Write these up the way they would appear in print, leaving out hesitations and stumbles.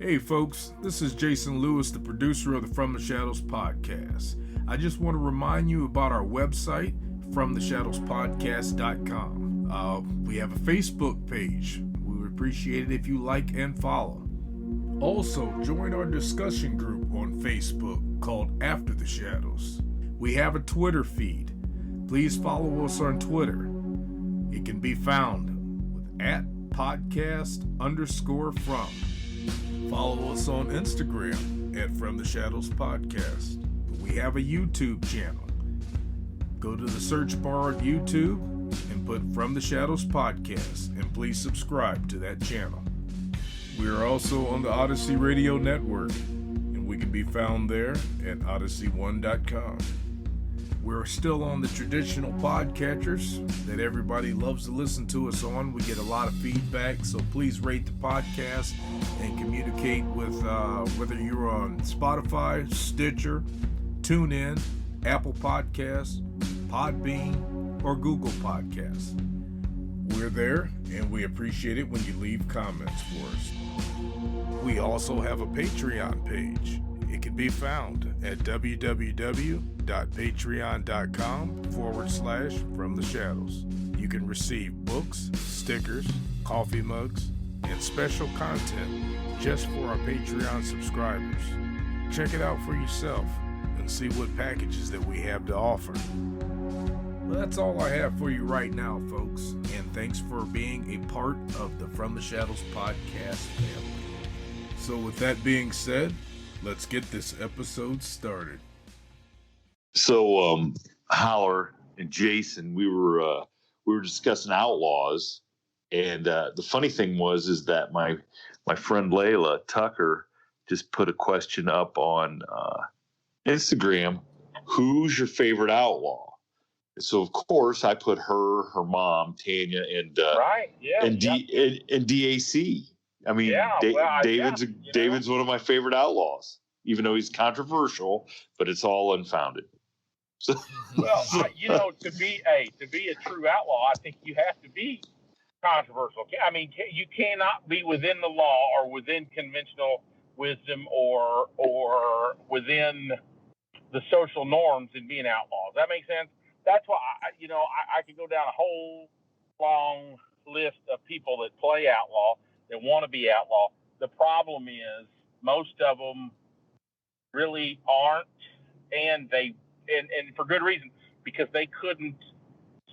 Hey folks, this is Jason Lewis, the producer of the From the Shadows podcast. I just want to remind you about our website, FromTheShadowsPodcast.com. We have a Facebook page. We would appreciate it if you like and follow. Also, join our discussion group on Facebook called After the Shadows. We have a Twitter feed. Please follow us on Twitter. It can be found with @podcast_from. Follow us on Instagram at From the Shadows Podcast. We have a YouTube channel. Go to the search bar at YouTube and put From the Shadows Podcast, and please subscribe to that channel. We are also on the Odyssey Radio Network, and we can be found there at odyssey1.com. We're still on the traditional podcatchers that everybody loves to listen to us on. We get a lot of feedback, so please rate the podcast and communicate with whether you're on Spotify, Stitcher, TuneIn, Apple Podcasts, Podbean, or Google Podcasts. We're there, and we appreciate it when you leave comments for us. We also have a Patreon page. It can be found at www.patreon.com/FromTheShadows. You can receive books, stickers, coffee mugs, and special content just for our Patreon subscribers. Check it out for yourself and see what packages that we have to offer. Well, that's all I have for you right now, folks, and thanks for being a part of the From the Shadows podcast family. So with that being said, let's get this episode started. So, Howler and Jason, we were discussing outlaws, and the funny thing is that my friend Layla Tucker just put a question up on Instagram. Who's your favorite outlaw? And so, of course, I put her mom, Tanya, and DAC. I mean, David's one of my favorite outlaws, even though he's controversial, but it's all unfounded. So, well, to be a true outlaw, I think you have to be controversial. I mean, you cannot be within the law or within conventional wisdom or within the social norms and be an outlaw. Does that make sense? That's why I could go down a whole long list of people that play outlaw, that want to be outlaw. The problem is most of them really aren't, and for good reason, because they couldn't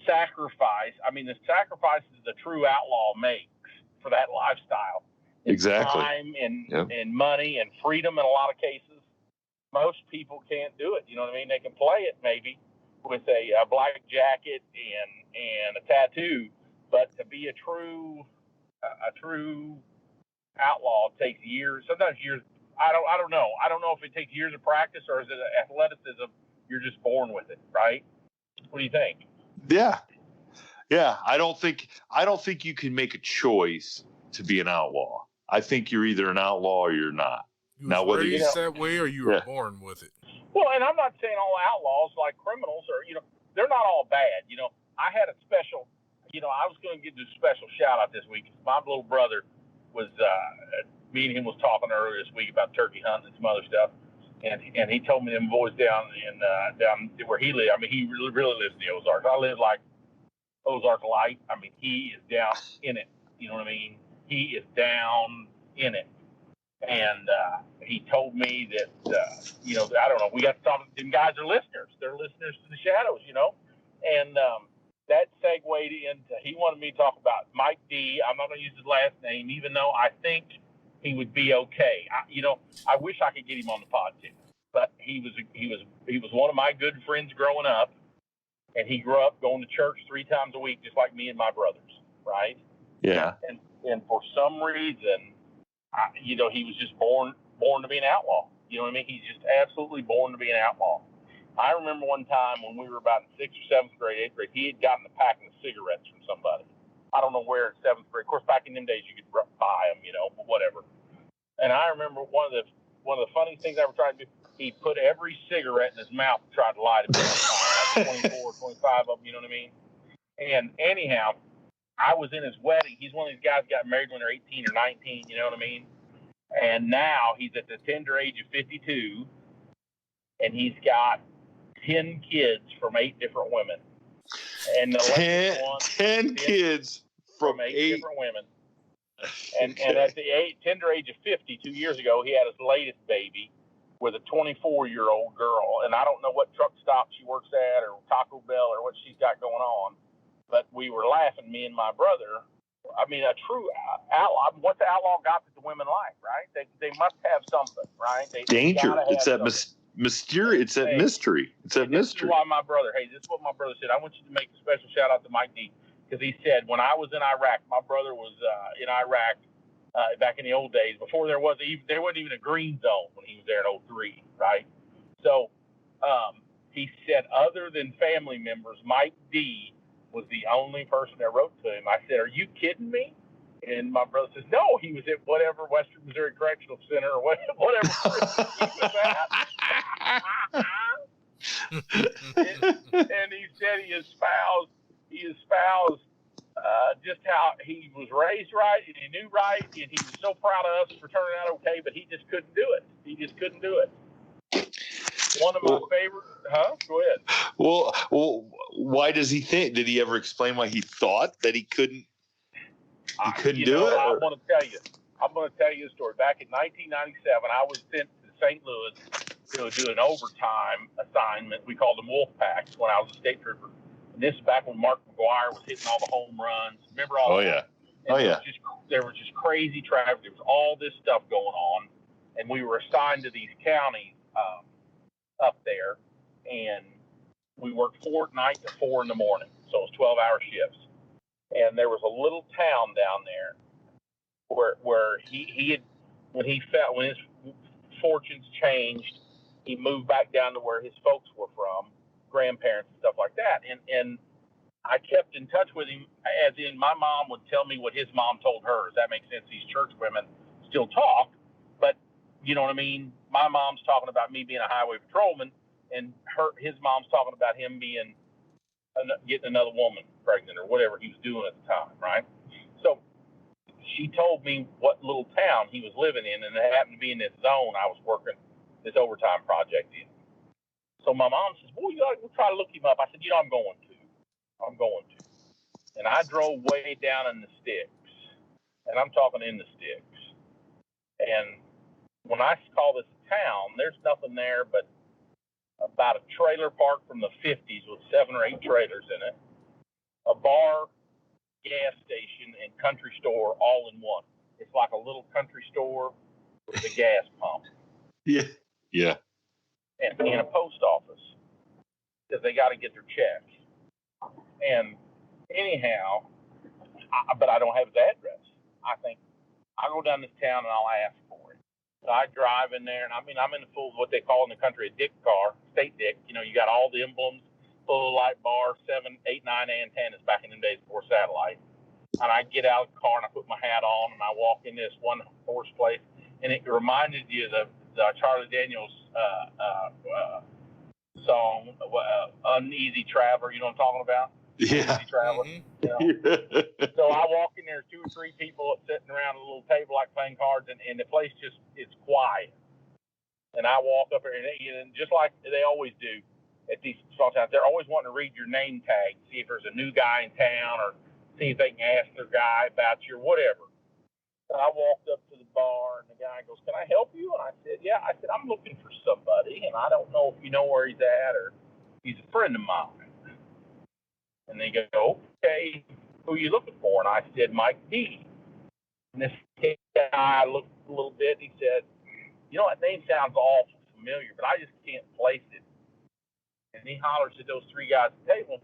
sacrifice. I mean, the sacrifices the true outlaw makes for that lifestyle, exactly, time and money and freedom in a lot of cases. Most people can't do it. You know what I mean? They can play it maybe with a black jacket and a tattoo, but to be a true outlaw takes years, sometimes years. I don't know. I don't know if it takes years of practice or is it athleticism? You're just born with it, right? What do you think? Yeah. I don't think you can make a choice to be an outlaw. I think you're either an outlaw or you're not. Now, whether it's that way or you were born with it. Well, and I'm not saying all outlaws, like criminals, or they're not all bad. I had a special. I was going to give a special shout out this week. My little brother was. Me and him was talking earlier this week about turkey hunting and some other stuff, and he told me them boys down where he lived. I mean, he really lives in the Ozarks. I live like Ozark Light. I mean, he is down in it. You know what I mean? He is down in it, and he told me that I don't know. We got some guys are listeners. They're listeners to the Shadows, and that segued into. He wanted me to talk about Mike D. I'm not going to use his last name, even though I think he would be okay. I wish I could get him on the pod too, but he was one of my good friends growing up, and he grew up going to church 3 times a week, just like me and my brothers, right? Yeah. And for some reason, he was just born to be an outlaw. You know what I mean? He's just absolutely born to be an outlaw. I remember one time when we were about in 6th or 7th grade, 8th grade, he had gotten a pack of cigarettes from somebody. I don't know where in 7th grade. Of course, back in them days, you could buy them, but whatever. And I remember one of the funniest things I ever tried to do, he put every cigarette in his mouth and tried to light it. Like 24, 25 of them, you know what I mean? And anyhow, I was in his wedding. He's one of these guys who got married when they're 18 or 19, you know what I mean? And now he's at the tender age of 52, and he's got 10 kids from 8 different women. And the 10 kids from 8 different women. And at the tender age of 50, 2 years ago, he had his latest baby with a 24-year-old girl. And I don't know what truck stop she works at or Taco Bell or what she's got going on. But we were laughing, me and my brother. I mean, a true outlaw. What the outlaw got that the women like, right? They must have something, right? Danger. It's that mysterious. It's that mystery. It's that mystery. This is why my brother. Hey, this is what my brother said. I want you to make a special shout out to Mike D, because he said when I was in Iraq, my brother was in Iraq back in the old days before there wasn't even a green zone when he was there in 2003, right? So he said, other than family members, Mike D was the only person that wrote to him. I said, "Are you kidding me?" And my brother says, "No, he was at whatever Western Missouri Correctional Center or whatever he was at." and he said he espoused just how he was raised right and he knew right, and he was so proud of us for turning out okay, but he just couldn't do it. He just couldn't do it. One of my favorite, Go ahead. Well, why does he think? Did he ever explain why he thought that he couldn't? He couldn't do it. I'm going to tell you a story. Back in 1997, I was sent to St. Louis to do an overtime assignment. We called them wolf packs when I was a state trooper. And this is back when Mark McGuire was hitting all the home runs. Remember all that? Oh, yeah. There was just crazy traffic. There was all this stuff going on. And we were assigned to these counties up there. And we worked 4 at night to 4 in the morning. So it was 12-hour shifts. And there was a little town down there where he had, when his fortunes changed, he moved back down to where his folks were from, grandparents and stuff like that. And I kept in touch with him, as in my mom would tell me what his mom told her. Does that make sense? These church women still talk, but you know what I mean? My mom's talking about me being a highway patrolman, and his mom's talking about him being getting another woman pregnant or whatever he was doing at the time, right? So she told me what little town he was living in, and it happened to be in this zone I was working this overtime project in. So my mom says, "Boy, you got to try to look him up." I said, "I'm going to. And I drove way down in the sticks, and I'm talking in the sticks. And when I call this a town, there's nothing there but about a trailer park from the 50s with 7 or 8 trailers in it, a bar, gas station, and country store all in one. It's like a little country store with a gas pump. Yeah. And a post office, because they got to get their checks. And anyhow, but I don't have his address. I think I'll go down this town and I'll ask for it. So I drive in there, and I'm in the full, what they call in the country a dick car, state dick. You got all the emblems, full light bar, 7, 8, 9 antennas back in the days before satellite. And I get out of the car and I put my hat on and I walk in this one horse place, and it reminded you of the Charlie Daniels song, Uneasy Traveler. You know what I'm talking about? Yeah. Uneasy Traveler. So I walk in there, 2 or 3 people sitting around a little table like playing cards, and the place just it's quiet. And I walk up there, and just like they always do at these small towns, they're always wanting to read your name tag, see if there's a new guy in town, or see if they can ask their guy about you or whatever. So I walked up to the bar, and the guy goes, "Can I help you?" And I said, "Yeah." I said, "I'm looking for somebody, and I don't know if you know where he's at, or he's a friend of mine." And they go, "Okay, who are you looking for?" And I said, "Mike D." And this guy looked a little bit, and he said, "That name sounds awful familiar, but I just can't place it." And he hollers at those 3 guys at the table,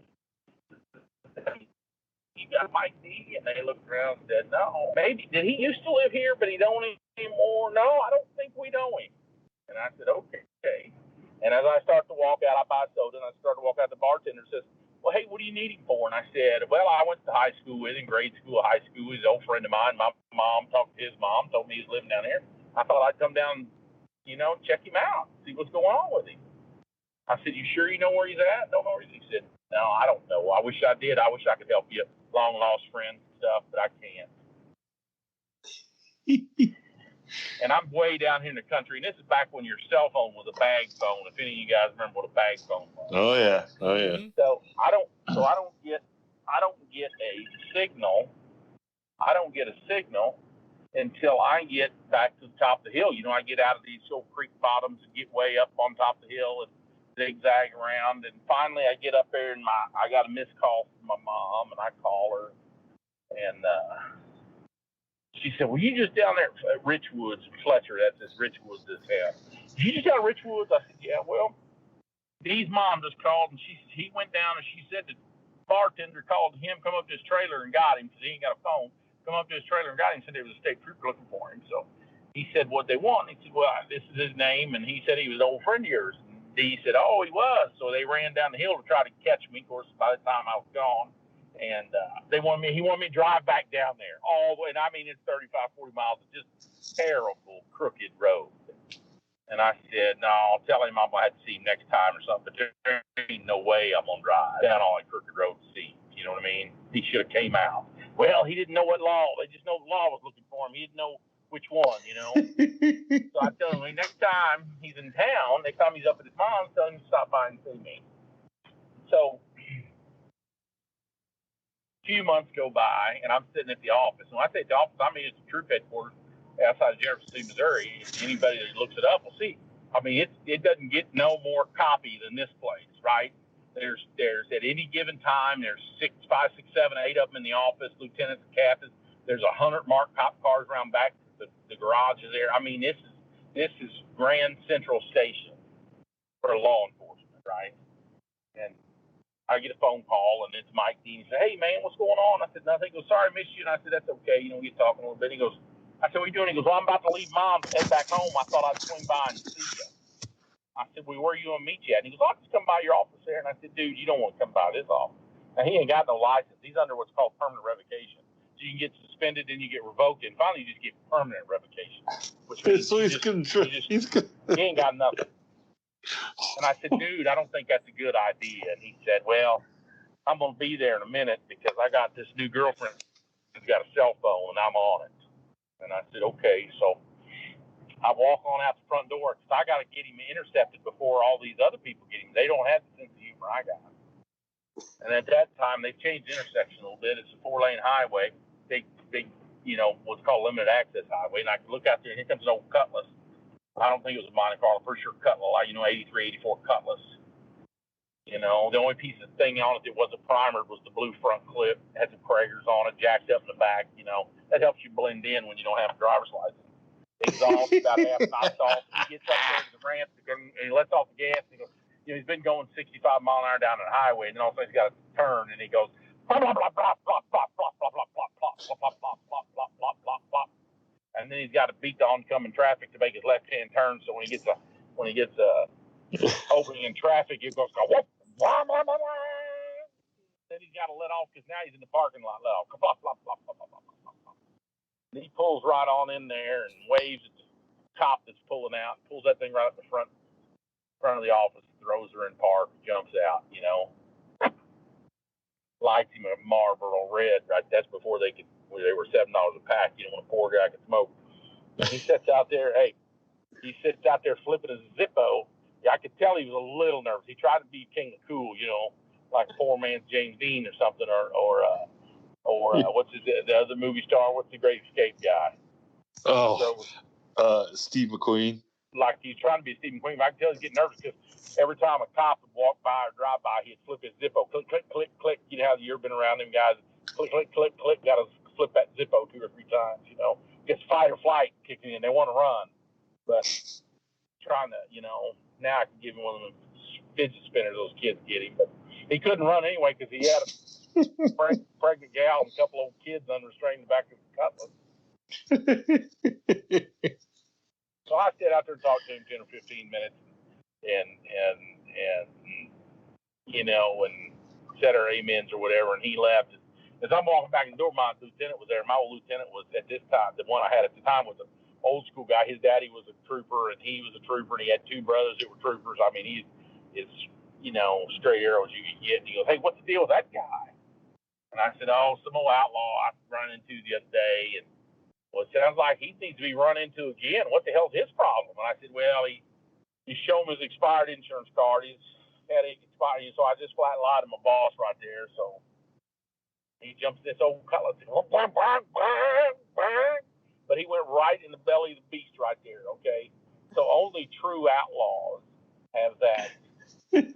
"You got Mike D?" And they looked around and said, "No." "Maybe, did he used to live here, but he don't anymore?" "No, I don't think we know him." And I said, "Okay." And as I start to walk out, I buy soda, and I start to walk out, the bartender says, "Well, hey, what do you need him for?" And I said, "Well, I went to high school with him, grade school, high school. He's an old friend of mine. My mom talked to his mom, told me he's living down there. I thought I'd come down, check him out, see what's going on with him." I said, "You sure you know where he's at?" "Don't know where he's at." He said, "No, I don't know. I wish I did. I wish I could help you, long lost friends and stuff, but I can't." And I'm way down here in the country, and this is back when your cell phone was a bag phone. If any of you guys remember what a bag phone was. Oh yeah. So I don't get a signal. I don't get a signal until I get back to the top of the hill. You know, I get out of these old creek bottoms and get way up on top of the hill and zigzag around. And finally, I get up there, and I got a missed call from my mom, and I call her, and she said, "Well, you just down there at Richwoods, Fletcher? That's this Richwoods, this house. You just down at Richwoods?" I said, "Yeah, well, Dee's mom just called, and he went down, and she said the bartender called him, come up to his trailer and got him because he ain't got a phone. Come up to his trailer and got him. Said there was a state trooper looking for him. So he said what they want. He said, well, this is his name, and he said he was an old friend of yours." And Dee said, "Oh, he was." So they ran down the hill to try to catch me. Of course, by the time I was gone, and he wanted me to drive back down there all the way. And I mean, it's 35, 40 miles of just terrible, crooked road. And I said, "No, I'll tell him I'm going to have to see him next time or something. But there ain't no way I'm going to drive down all that crooked road to see him. You know what I mean? He should have came out." Well, he didn't know what law. They just know the law was looking for him. He didn't know which one, you know. So I tell him, next time he's in town, next time he's up at his mom's, tell him to stop by and see me. So a few months go by, and I'm sitting at the office. And when I say at the office, I mean it's the troop headquarters outside of Jefferson City, Missouri. Anybody that looks it up will see. I mean, it doesn't get no more copy than this place, right? There's at any given time, there's 5, 6, 7, 8 of them in the office, lieutenants and captains. There's 100 marked cop cars around back. The garage is there. I mean, this is Grand Central Station for law enforcement, right? And I get a phone call, and it's Mike Dean. He said, "Hey, man, what's going on?" I said, "Nothing." He goes, "Sorry, I missed you." And I said, "That's okay. You know, we get talking a little bit." He goes, I said, "What are you doing?" He goes, "Well, I'm about to leave Mom to head back home. I thought I'd swing by and see you." I said, "Well, where are you going to meet you at?" And he goes, "I'll just come by your office there." And I said, "Dude, you don't want to come by this office." Now, he ain't got no license. He's under what's called permanent revocation. So you can get suspended, then you get revoked, and finally you just get permanent revocation. Which means so he ain't got nothing. And I said, "Dude, I don't think that's a good idea." And he said, "Well, I'm going to be there in a minute because I got this new girlfriend who's got a cell phone, and I'm on it." And I said, "Okay." So I walk on out the front door because I got to get him intercepted before all these other people get him. They don't have the sense of humor I got. And at that time, they changed the intersection a little bit. It's a 4-lane highway, big, you know, what's called limited access highway. And I can look out there, and here comes an old Cutlass. I don't think it was a Monte Carlo, for sure Cutlass, you know, 83, 84 Cutlass. You know, the only piece of thing on it that wasn't primered was the blue front clip. It had some Kragers on it, jacked up in the back. You know, that helps you blend in when you don't have a driver's license. Exhaust about half knocked off. He gets up there to the ramp and he lets off the gas. And he goes, you know, he's been going 65 mile an hour down the highway, and then all of a sudden he's got to turn, and he goes, blah blah blah blah blah blah blah blah blah blah blah blah blah blah blah blah blah blah blah. And then he's got to beat the oncoming traffic to make his left-hand turn. So when he gets opening in traffic, it goes blah blah blah blah. Then he's got to let off because now he's in the parking lot. Blah blah blah blah blah blah blah. He pulls right on in there and waves at the cop that's pulling out, pulls that thing right up the front of the office, throws her in park, jumps out, you know. Lights him a Marlboro Red, right? That's before they were $7 a pack, you know, when a poor guy could smoke. And he sits out there flipping his Zippo. Yeah, I could tell he was a little nervous. He tried to be king of cool, you know, like poor man's James Dean or something, or what's the other movie star? What's the Great Escape guy? Steve McQueen. Like he's trying to be Steve McQueen, but I can tell he's getting nervous because every time a cop would walk by or drive by, he'd flip his Zippo. Click, click, click, click. You know how you've been around them guys. Click, click, click, click. Got to flip that Zippo 2 or 3 times, you know. Gets fight or flight kicking in. They want to run. But trying to, you know, now I can give him one of them fidget spinners those kids get him. But he couldn't run anyway because he had a pregnant gal and a couple old kids under restraint in the back of the Cutlass. So I sat out there and talked to him 10 or 15 minutes and you know, and said our amens or whatever, and he left. As I'm walking back in the door, my lieutenant was there. My old lieutenant was, at this time, the one I had at the time was an old school guy. His daddy was a trooper, and he was a trooper, and he had 2 brothers that were troopers. I mean, he's you know, straight arrows you could get. And he goes, "Hey, what's the deal with that guy?" And I said, "Oh, some old outlaw I run into the other day." And well, it sounds like he needs to be run into again. What the hell's his problem? And I said, well, he showed him his expired insurance card. He's had it expired. So I just flat lied to my boss right there. So he jumps this old color thing, but he went right in the belly of the beast right there. Okay, so only true outlaws have that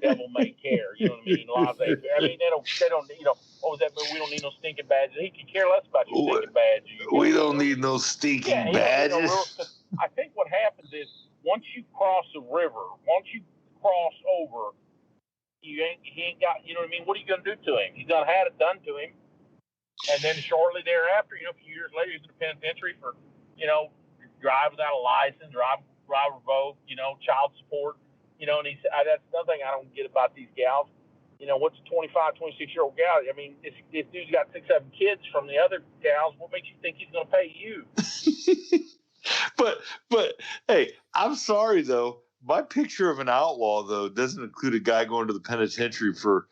devil may care. You know what I mean? Laissez-faire. I mean, they don't. You know, what was that? But we don't need no stinking badges. He could care less about your stinking badge. We don't need no stinking badges. No I think what happens is once you cross the river, once you cross over, he ain't got. You know what I mean? What are you gonna do to him? He's done had it done to him. And then shortly thereafter, you know, a few years later, he's in the penitentiary for, you know, drive without a license, drive revoked, you know, child support, you know. And that's another thing I don't get about these gals. You know, what's a 25, 26-year-old gal? I mean, this dude's got 6, 7 kids from the other gals. What makes you think he's going to pay you? But hey, I'm sorry though. My picture of an outlaw though doesn't include a guy going to the penitentiary for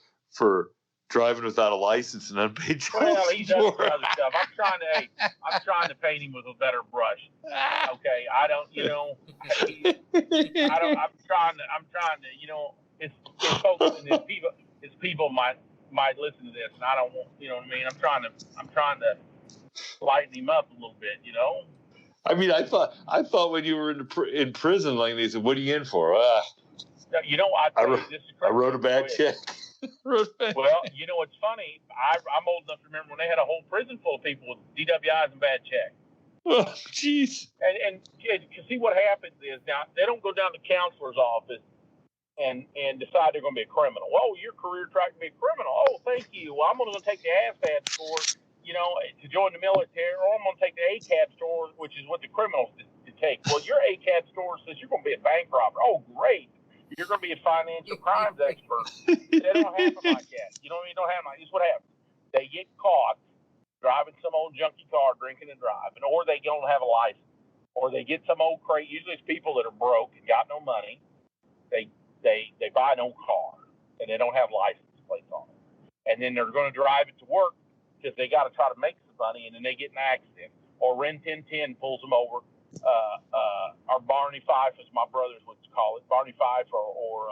driving without a license and unpaid child support. Well, he's up for other stuff. I'm trying to paint him with a better brush. Okay, I don't, you know, I'm trying to, you know, his folks and his people might listen to this, and I don't want, you know what I mean. I'm trying to lighten him up a little bit, you know. I mean, I thought when you were in prison, like they said, "What are you in for?" You know, I wrote a bad check. Well, you know, it's funny. I'm old enough to remember when they had a whole prison full of people with DWIs and bad checks. Oh, jeez. And you see what happens is now they don't go down to the counselor's office and decide they're going to be a criminal. Oh, your career track to be a criminal. Oh, thank you. Well, I'm going to take the ASVAB score, you know, to join the military, or I'm going to take the ACAB score, which is what the criminals to take. Well, your ACAB score says you're going to be a bank robber. Oh, great. You're going to be a financial crimes expert. They don't happen like that. You know what I mean? Don't happen like this. Is what happens. They get caught driving some old junky car, drinking and driving, or they don't have a license, or they get some old crate. Usually it's people that are broke and got no money. They buy an old car and they don't have license plates on it, and then they're going to drive it to work because they got to try to make some money, and then they get in an accident, or Ren 1010 pulls them over. Or Barney Fife, as my brothers would call it, Barney Fife, or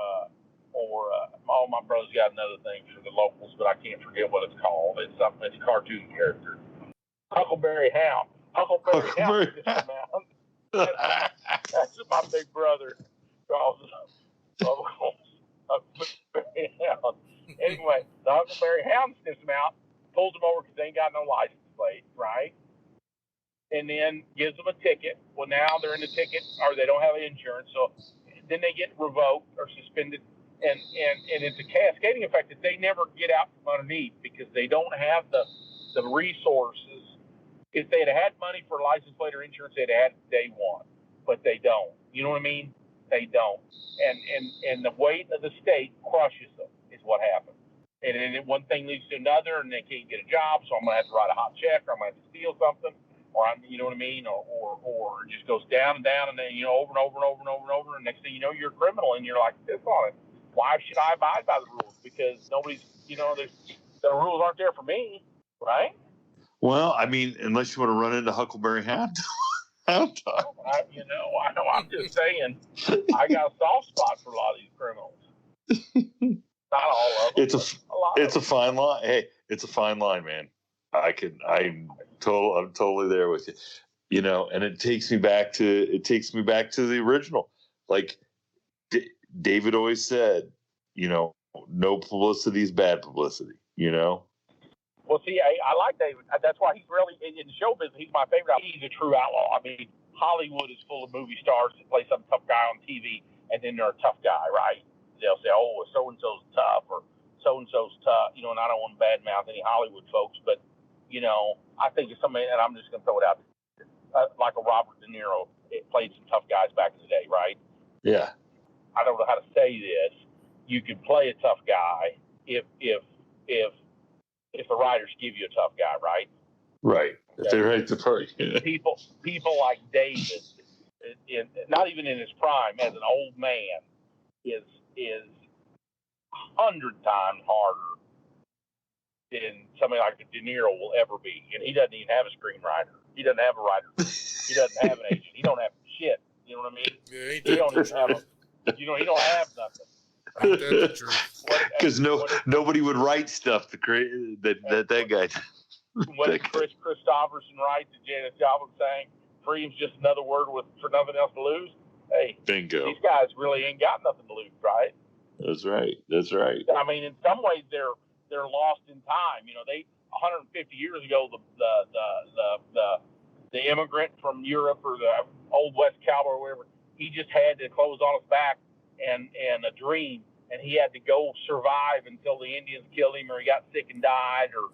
all my brothers got another thing for the locals, but I can't forget what it's called. It's something. It's a cartoon character. Huckleberry Hound. Huckleberry Hound. That's my big brother calls Huckleberry Hound. Anyway, the Huckleberry Hound sniffs them out, pulls them over because they ain't got no license plate, right? And then gives them a ticket. Well, now they're in the ticket, or they don't have insurance, so then they get revoked or suspended, and it's a cascading effect that they never get out from underneath because they don't have the resources. If they'd had money for license plate or insurance, they'd had it day one, but they don't. You know what I mean? They don't, and the weight of the state crushes them is what happens. And then one thing leads to another, and they can't get a job, so I'm gonna have to write a hot check, or I'm gonna have to steal something. Or you know what I mean, or it just goes down and down, and then over and over and over and over and over, and next thing you know, you're a criminal, and you're like, this on it. Why should I abide by the rules? Because nobody's, the rules aren't there for me, right? Well, I mean, unless you want to run into Huckleberry Hound. I'm just saying, I got a soft spot for a lot of these criminals. Not all of them. It's a fine line. Hey, it's a fine line, man. I'm totally there with you. You know, and it takes me back to the original. Like David always said, you know, no publicity is bad publicity, you know? Well, see, I like David. That's why he's really, in the show business, he's my favorite. He's a true outlaw. I mean, Hollywood is full of movie stars that play some tough guy on TV, and then they're a tough guy, right? They'll say, oh, so-and-so's tough, or so-and-so's tough, you know, and I don't want to badmouth any Hollywood folks, but, you know, I think it's somebody, and I'm just going to throw it out there, like a Robert De Niro. It played some tough guys back in the day, right? Yeah. I don't know how to say this. You can play a tough guy if the writers give you a tough guy, right? Right. If they write the part. Yeah. People like David, not even in his prime, as an old man, is 100 times harder than somebody like De Niro will ever be. And he doesn't even have a screenwriter. He doesn't have a writer. He doesn't have an agent. He don't have shit. You know what I mean? Yeah, ain't He that don't the even have truth? he don't have nothing. Ain't that the truth? Because nobody would write stuff to create that guy. What Chris Christopherson writes and Janis Joplin saying, freedom's just another word for nothing else to lose. Hey, Bingo. These guys really ain't got nothing to lose, right? That's right. That's right. I mean, in some ways, they're lost in time. You know, they 150 years ago, the immigrant from Europe or the old West cowboy or whatever, he just had the clothes on his back and a dream, and he had to go survive until the Indians killed him or he got sick and died or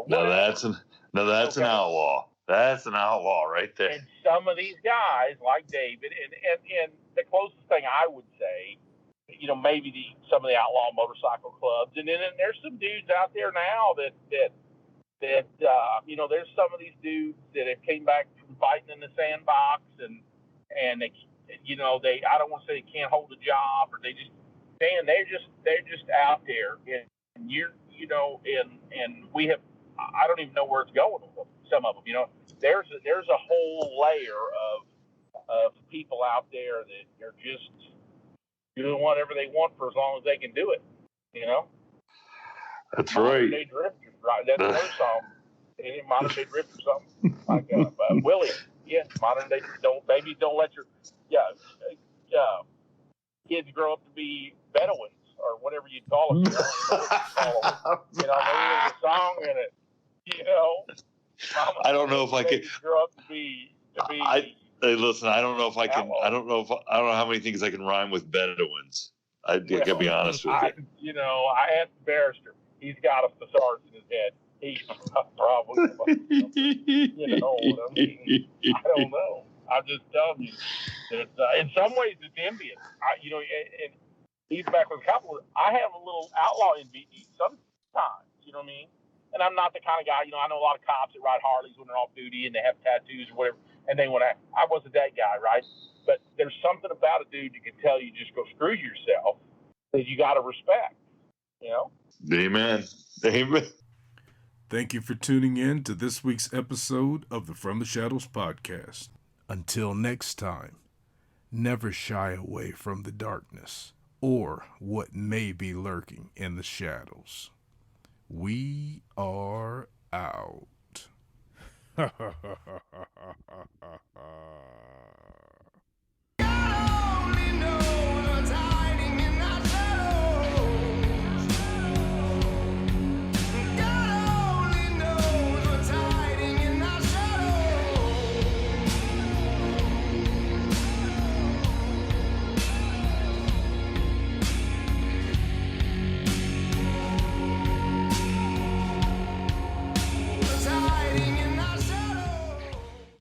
Now whatever. that's an outlaw. That's an outlaw right there. And some of these guys, like David, and the closest thing I would say, you know, maybe some of the outlaw motorcycle clubs, and then there's some dudes out there now that you know, there's some of these dudes that have came back from fighting in the sandbox, and they, you know, I don't want to say they can't hold a job, or they're just out there, and you know, and we have, I don't even know where it's going with them, some of them, you know, there's a whole layer of people out there that are just doing whatever they want for as long as they can do it, you know. That's Modern right. Day Drifters, right? That's another song. Any Modern Day Drifters, something like Willie. Yeah, Modern Day. Don't let your kids grow up to be Bedouins or whatever you call them. You know, maybe there's a song in it. You know, I don't know if I could grow up to be. Hey, listen, I don't know if I can. I don't know how many things I can rhyme with Bedouins. I gotta be honest with you. You know, I asked the barrister. He's got a thesaurus in his head. He probably, you know what I mean? I don't know. I'm just telling you that in some ways it's envious. You know, and he's back with a couple. I have a little outlaw envy sometimes. You know what I mean? And I'm not the kind of guy. You know, I know a lot of cops that ride Harleys when they're off duty and they have tattoos or whatever, and they want to. I wasn't that guy, right? But there's something about a dude that can tell you just go screw yourself that you got to respect. You know? Amen. Amen. Thank you for tuning in to this week's episode of the From the Shadows podcast. Until next time, never shy away from the darkness or what may be lurking in the shadows. We are out.